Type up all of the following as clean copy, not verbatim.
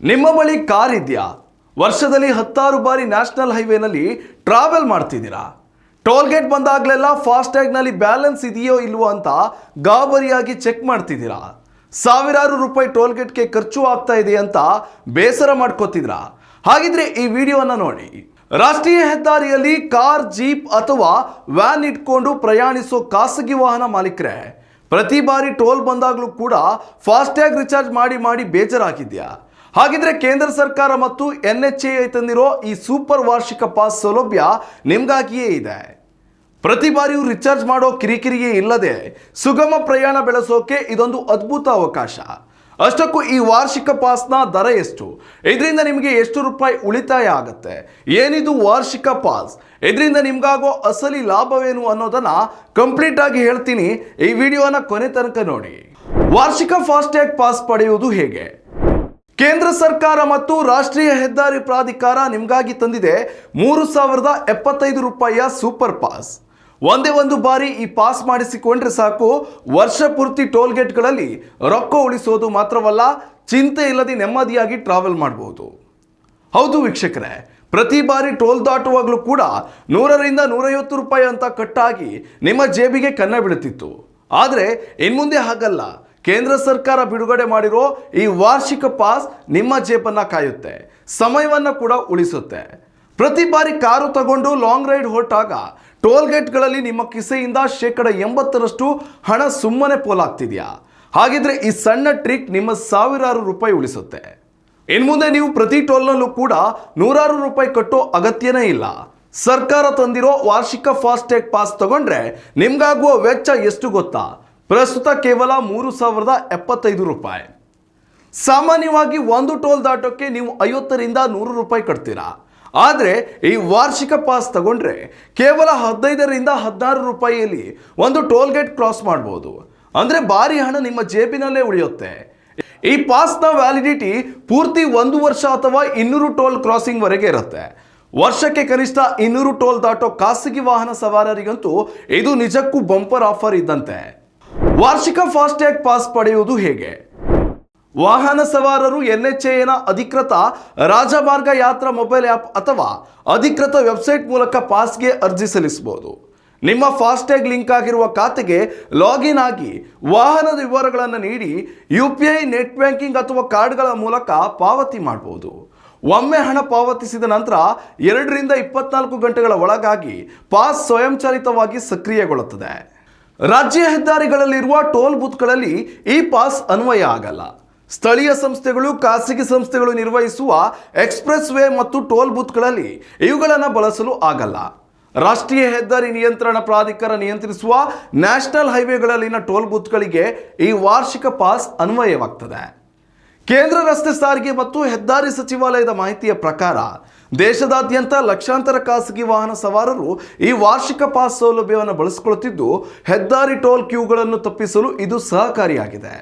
ನಿಮ್ಮ ಬಳಿ ಕಾರ್ ಇದೆಯಾ? ವರ್ಷದಲ್ಲಿ 10 ಬಾರಿ ನ್ಯಾಷನಲ್ ಹೈವೇನಲ್ಲಿ ಟ್ರಾವೆಲ್ ಮಾಡ್ತಿದ್ದೀರಾ? ಟೋಲ್ ಗೇಟ್ ಬಂದಾಗಲೆಲ್ಲ ಫಾಸ್ಟ್ಯಾಗ್ನಲ್ಲಿ ಬ್ಯಾಲೆನ್ಸ್ ಇದೆಯೋ ಇಲ್ವೋ ಅಂತ ಗಾಬರಿಯಾಗಿ ಚೆಕ್ ಮಾಡ್ತಿದ್ದೀರಾ? ಸಾವಿರಾರು ರೂಪಾಯಿ ಟೋಲ್ ಗೇಟ್ಗೆ ಖರ್ಚು ಆಗ್ತಾ ಇದೆ ಅಂತ ಬೇಸರ ಮಾಡ್ಕೋತಿದ್ರಾ? ಹಾಗಿದ್ರೆ ಈ ವಿಡಿಯೋನ ನೋಡಿ. ರಾಷ್ಟ್ರೀಯ ಹೆದ್ದಾರಿಯಲ್ಲಿ ಕಾರ್, ಜೀಪ್ ಅಥವಾ ವ್ಯಾನ್ ಇಟ್ಕೊಂಡು ಪ್ರಯಾಣಿಸೋ ಖಾಸಗಿ ವಾಹನ ಮಾಲೀಕರೇ, ಪ್ರತಿ ಬಾರಿ ಟೋಲ್ ಬಂದಾಗಲೂ ಕೂಡ ಫಾಸ್ಟ್ಯಾಗ್ ರಿಚಾರ್ಜ್ ಮಾಡಿ ಬೇಜಾರಾಗಿದ್ಯಾ? ಹಾಗಿದ್ರೆ ಕೇಂದ್ರ ಸರ್ಕಾರ ಮತ್ತು NHAI ತಂದಿರೋ ಈ ಸೂಪರ್ ವಾರ್ಷಿಕ ಪಾಸ್ ಸೌಲಭ್ಯ ನಿಮಗಾಗಿಯೇ ಇದೆ. ಪ್ರತಿ ಬಾರಿಯೂ ರಿಚಾರ್ಜ್ ಮಾಡೋ ಕಿರಿಕಿರಿಯೇ ಇಲ್ಲದೆ ಸುಗಮ ಪ್ರಯಾಣ ಬೆಳೆಸೋಕೆ ಇದೊಂದು ಅದ್ಭುತ ಅವಕಾಶ. ಅಷ್ಟಕ್ಕೂ ಈ ವಾರ್ಷಿಕ ಪಾಸ್ನ ದರ ಎಷ್ಟು? ಇದರಿಂದ ನಿಮಗೆ ಎಷ್ಟು ರೂಪಾಯಿ ಉಳಿತಾಯ ಆಗುತ್ತೆ? ಏನಿದು ವಾರ್ಷಿಕ ಪಾಸ್? ಇದರಿಂದ ನಿಮ್ಗಾಗೋ ಅಸಲಿ ಲಾಭವೇನು ಅನ್ನೋದನ್ನ ಕಂಪ್ಲೀಟ್ ಆಗಿ ಹೇಳ್ತೀನಿ. ಈ ವಿಡಿಯೋನ ಕೊನೆ ತನಕ ನೋಡಿ. ವಾರ್ಷಿಕ ಫಾಸ್ಟ್ಯಾಗ್ ಪಾಸ್ ಪಡೆಯುವುದು ಹೇಗೆ? ಕೇಂದ್ರ ಸರ್ಕಾರ ಮತ್ತು ರಾಷ್ಟ್ರೀಯ ಹೆದ್ದಾರಿ ಪ್ರಾಧಿಕಾರ ನಿಮಗಾಗಿ ತಂದಿದೆ 3075 ರೂಪಾಯಿಯ ಸೂಪರ್ ಪಾಸ್. ಒಂದೇ ಒಂದು ಬಾರಿ ಈ ಪಾಸ್ ಮಾಡಿಸಿಕೊಂಡ್ರೆ ಸಾಕು, ವರ್ಷ ಪೂರ್ತಿ ಟೋಲ್ ಗೇಟ್ಗಳಲ್ಲಿ ರೊಕ್ಕ ಉಳಿಸೋದು ಮಾತ್ರವಲ್ಲ, ಚಿಂತೆ ಇಲ್ಲದೆ ನೆಮ್ಮದಿಯಾಗಿ ಟ್ರಾವೆಲ್ ಮಾಡಬಹುದು. ಹೌದು ವೀಕ್ಷಕರೇ, ಪ್ರತಿ ಬಾರಿ ಟೋಲ್ ದಾಟುವಾಗಲೂ ಕೂಡ 100ರಿಂದ 150 ರೂಪಾಯಿ ಅಂತ ಕಟ್ಟಾಗಿ ನಿಮ್ಮ ಜೇಬಿಗೆ ಕನ್ನ ಬೀಳುತ್ತಿತ್ತು. ಆದರೆ ಇನ್ಮುಂದೆ ಹಾಗಲ್ಲ. ಕೇಂದ್ರ ಸರ್ಕಾರ ಬಿಡುಗಡೆ ಮಾಡಿರೋ ಈ ವಾರ್ಷಿಕ ಪಾಸ್ ನಿಮ್ಮ ಜೇಬನ್ನ ಕಾಯುತ್ತೆ, ಸಮಯವನ್ನು ಕೂಡ ಉಳಿಸುತ್ತೆ. ಪ್ರತಿ ಬಾರಿ ಕಾರು ತಗೊಂಡು ಲಾಂಗ್ ರೈಡ್ ಹೊರಟಾಗ ಟೋಲ್ ಗೇಟ್ಗಳಲ್ಲಿ ನಿಮ್ಮ ಕಿಸೆಯಿಂದ 80% ಹಣ ಸುಮ್ಮನೆ ಪೋಲಾಗ್ತಿದೆಯಾ? ಹಾಗಿದ್ರೆ ಈ ಸಣ್ಣ ಟ್ರಿಕ್ ನಿಮ್ಮ ಸಾವಿರಾರು ರೂಪಾಯಿ ಉಳಿಸುತ್ತೆ. ಇನ್ಮುಂದೆ ನೀವು ಪ್ರತಿ ಟೋಲ್ನಲ್ಲೂ ಕೂಡ ನೂರಾರು ರೂಪಾಯಿ ಕಟ್ಟೋ ಅಗತ್ಯನೇ ಇಲ್ಲ. ಸರ್ಕಾರ ತಂದಿರೋ ವಾರ್ಷಿಕ ಫಾಸ್ಟ್ಯಾಗ್ ಪಾಸ್ ತಗೊಂಡ್ರೆ ನಿಮ್ಗಾಗುವ ವೆಚ್ಚ ಎಷ್ಟು ಗೊತ್ತಾ? ಪ್ರಸ್ತುತ ಕೇವಲ 3075 ರೂಪಾಯಿ. ಸಾಮಾನ್ಯವಾಗಿ ಒಂದು ಟೋಲ್ ದಾಟೋಕ್ಕೆ ನೀವು 50ರಿಂದ 100 ರೂಪಾಯಿ ಕಟ್ತೀರಾ. ಆದರೆ ಈ ವಾರ್ಷಿಕ ಪಾಸ್ ತಗೊಂಡ್ರೆ ಕೇವಲ 15ರಿಂದ 16 ರೂಪಾಯಿಯಲ್ಲಿ ಒಂದು ಟೋಲ್ ಗೇಟ್ ಕ್ರಾಸ್ ಮಾಡ್ಬೋದು. ಅಂದರೆ ಭಾರಿ ಹಣ ನಿಮ್ಮ ಜೇಬಿನಲ್ಲೇ ಉಳಿಯುತ್ತೆ. ಈ ಪಾಸ್ನ ವ್ಯಾಲಿಡಿಟಿ ಪೂರ್ತಿ 1 ವರ್ಷ ಅಥವಾ 200 ಟೋಲ್ ಕ್ರಾಸಿಂಗ್ ವರೆಗೆ ಇರುತ್ತೆ. ವರ್ಷಕ್ಕೆ ಕನಿಷ್ಠ 200 ಟೋಲ್ ದಾಟೋ ಖಾಸಗಿ ವಾಹನ ಸವಾರರಿಗಂತೂ ಇದು ನಿಜಕ್ಕೂ ಬಂಪರ್ ಆಫರ್ ಇದ್ದಂತೆ. ವಾರ್ಷಿಕ ಫಾಸ್ಟ್ಯಾಗ್ ಪಾಸ್ ಪಡೆಯುವುದು ಹೇಗೆ? ವಾಹನ ಸವಾರರು NHAIನ ಅಧಿಕೃತ ರಾಜಮಾರ್ಗ ಯಾತ್ರಾ ಮೊಬೈಲ್ ಆ್ಯಪ್ ಅಥವಾ ಅಧಿಕೃತ ವೆಬ್ಸೈಟ್ ಮೂಲಕ ಪಾಸ್ಗೆ ಅರ್ಜಿ ಸಲ್ಲಿಸಬಹುದು. ನಿಮ್ಮ ಫಾಸ್ಟ್ಯಾಗ್ ಲಿಂಕ್ ಆಗಿರುವ ಖಾತೆಗೆ ಲಾಗಿನ್ ಆಗಿ ವಾಹನದ ವಿವರಗಳನ್ನು ನೀಡಿ UPI, ನೆಟ್ ಬ್ಯಾಂಕಿಂಗ್ ಅಥವಾ ಕಾರ್ಡ್ಗಳ ಮೂಲಕ ಪಾವತಿ ಮಾಡಬಹುದು. ಒಮ್ಮೆ ಹಣ ಪಾವತಿಸಿದ ನಂತರ 2ರಿಂದ 24 ಗಂಟೆಗಳ ಒಳಗಾಗಿ ಪಾಸ್ ಸ್ವಯಂಚಾಲಿತವಾಗಿ ಸಕ್ರಿಯಗೊಳ್ಳುತ್ತದೆ. ರಾಜ್ಯ ಹೆದ್ದಾರಿಗಳಲ್ಲಿರುವ ಟೋಲ್ ಬೂತ್ಗಳಲ್ಲಿ ಈ ಪಾಸ್ ಅನ್ವಯ ಆಗಲ್ಲ. ಸ್ಥಳೀಯ ಸಂಸ್ಥೆಗಳು, ಖಾಸಗಿ ಸಂಸ್ಥೆಗಳು ನಿರ್ವಹಿಸುವ ಎಕ್ಸ್ಪ್ರೆಸ್ ವೇ ಮತ್ತು ಟೋಲ್ ಬೂತ್ಗಳಲ್ಲಿ ಇವುಗಳನ್ನು ಬಳಸಲು ಆಗಲ್ಲ. ರಾಷ್ಟ್ರೀಯ ಹೆದ್ದಾರಿ ನಿಯಂತ್ರಣ ಪ್ರಾಧಿಕಾರ ನಿಯಂತ್ರಿಸುವ ನ್ಯಾಷನಲ್ ಹೈವೇಗಳಲ್ಲಿನ ಟೋಲ್ ಬೂತ್ಗಳಿಗೆ ಈ ವಾರ್ಷಿಕ ಪಾಸ್ ಅನ್ವಯವಾಗ್ತದೆ. ಕೇಂದ್ರ ರಸ್ತೆ ಸಾರಿಗೆ ಮತ್ತು ಹೆದ್ದಾರಿ ಸಚಿವಾಲಯದ ಮಾಹಿತಿಯ ಪ್ರಕಾರ ದೇಶದಾದ್ಯಂತ ಲಕ್ಷಾಂತರ ಖಾಸಗಿ ವಾಹನ ಸವಾರರು ಈ ವಾರ್ಷಿಕ ಪಾಸ್ ಸೌಲಭ್ಯವನ್ನು ಬಳಸಿಕೊಳ್ಳುತ್ತಿದ್ದು, ಹೆದ್ದಾರಿ ಟೋಲ್ ಕ್ಯೂಗಳನ್ನು ತಪ್ಪಿಸಲು ಇದು ಸಹಕಾರಿಯಾಗಿದೆ.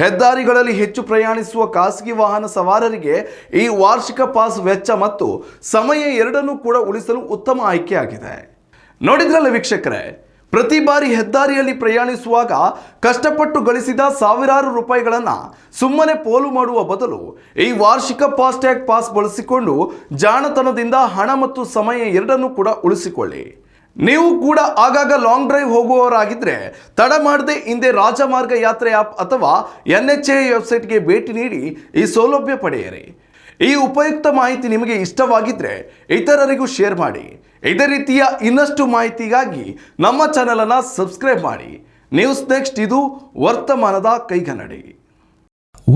ಹೆದ್ದಾರಿಗಳಲ್ಲಿ ಹೆಚ್ಚು ಪ್ರಯಾಣಿಸುವ ಖಾಸಗಿ ವಾಹನ ಸವಾರರಿಗೆ ಈ ವಾರ್ಷಿಕ ಪಾಸ್ ವೆಚ್ಚ ಮತ್ತು ಸಮಯ ಎರಡನ್ನೂ ಕೂಡ ಉಳಿಸಲು ಉತ್ತಮ ಆಯ್ಕೆಯಾಗಿದೆ. ನೋಡಿದ್ರಲ್ಲ ವೀಕ್ಷಕರೇ, ಪ್ರತಿ ಬಾರಿ ಹೆದ್ದಾರಿಯಲ್ಲಿ ಪ್ರಯಾಣಿಸುವಾಗ ಕಷ್ಟಪಟ್ಟು ಗಳಿಸಿದ ಸಾವಿರಾರು ರೂಪಾಯಿಗಳನ್ನು ಸುಮ್ಮನೆ ಪೋಲು ಮಾಡುವ ಬದಲು ಈ ವಾರ್ಷಿಕ ಫಾಸ್ಟ್ಯಾಗ್ ಪಾಸ್ ಬಳಸಿಕೊಂಡು ಜಾಣತನದಿಂದ ಹಣ ಮತ್ತು ಸಮಯ ಎರಡನ್ನೂ ಕೂಡ ಉಳಿಸಿಕೊಳ್ಳಿ. ನೀವು ಕೂಡ ಆಗಾಗ ಲಾಂಗ್ ಡ್ರೈವ್ ಹೋಗುವವರಾಗಿದ್ದರೆ ತಡ ಮಾಡದೆ ಹಿಂದೆ ರಾಜಮಾರ್ಗ ಯಾತ್ರೆ ಆ್ಯಪ್ ಅಥವಾ NHAI ವೆಬ್ಸೈಟ್ಗೆ ಭೇಟಿ ನೀಡಿ ಈ ಸೌಲಭ್ಯ ಪಡೆಯಿರಿ. ಈ ಉಪಯುಕ್ತ ಮಾಹಿತಿ ನಿಮಗೆ ಇಷ್ಟವಾಗಿದ್ದರೆ ಇತರರಿಗೂ ಶೇರ್ ಮಾಡಿ. ಇದೇ ರೀತಿಯ ಇನ್ನಷ್ಟು ಮಾಹಿತಿಗಾಗಿ ನಮ್ಮ ಚಾನಲನ್ನು ಸಬ್ಸ್ಕ್ರೈಬ್ ಮಾಡಿ. ನ್ಯೂಸ್ ನೆಕ್ಸ್ಟ್, ಇದು ವರ್ತಮಾನದ ಕೈಗನ್ನಡಿ.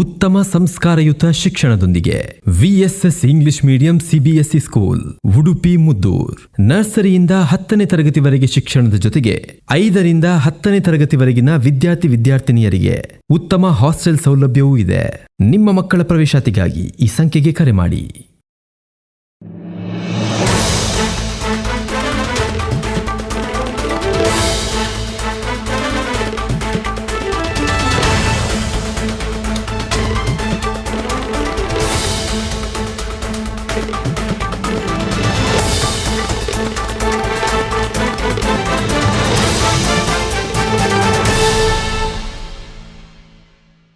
ಉತ್ತಮ ಸಂಸ್ಕಾರಯುತ ಶಿಕ್ಷಣದೊಂದಿಗೆ VSS English medium CBSE school, Udupi Muddur. ನರ್ಸರಿಯಿಂದ 10ನೇ ತರಗತಿವರೆಗೆ ಶಿಕ್ಷಣದ ಜೊತೆಗೆ 5ರಿಂದ 10ನೇ ತರಗತಿವರೆಗಿನ ವಿದ್ಯಾರ್ಥಿನಿಯರಿಗೆ ಉತ್ತಮ ಹಾಸ್ಟೆಲ್ ಸೌಲಭ್ಯವೂ ಇದೆ. ನಿಮ್ಮ ಮಕ್ಕಳ ಪ್ರವೇಶಾತಿಗಾಗಿ ಈ ಸಂಖ್ಯೆಗೆ ಕರೆ ಮಾಡಿ.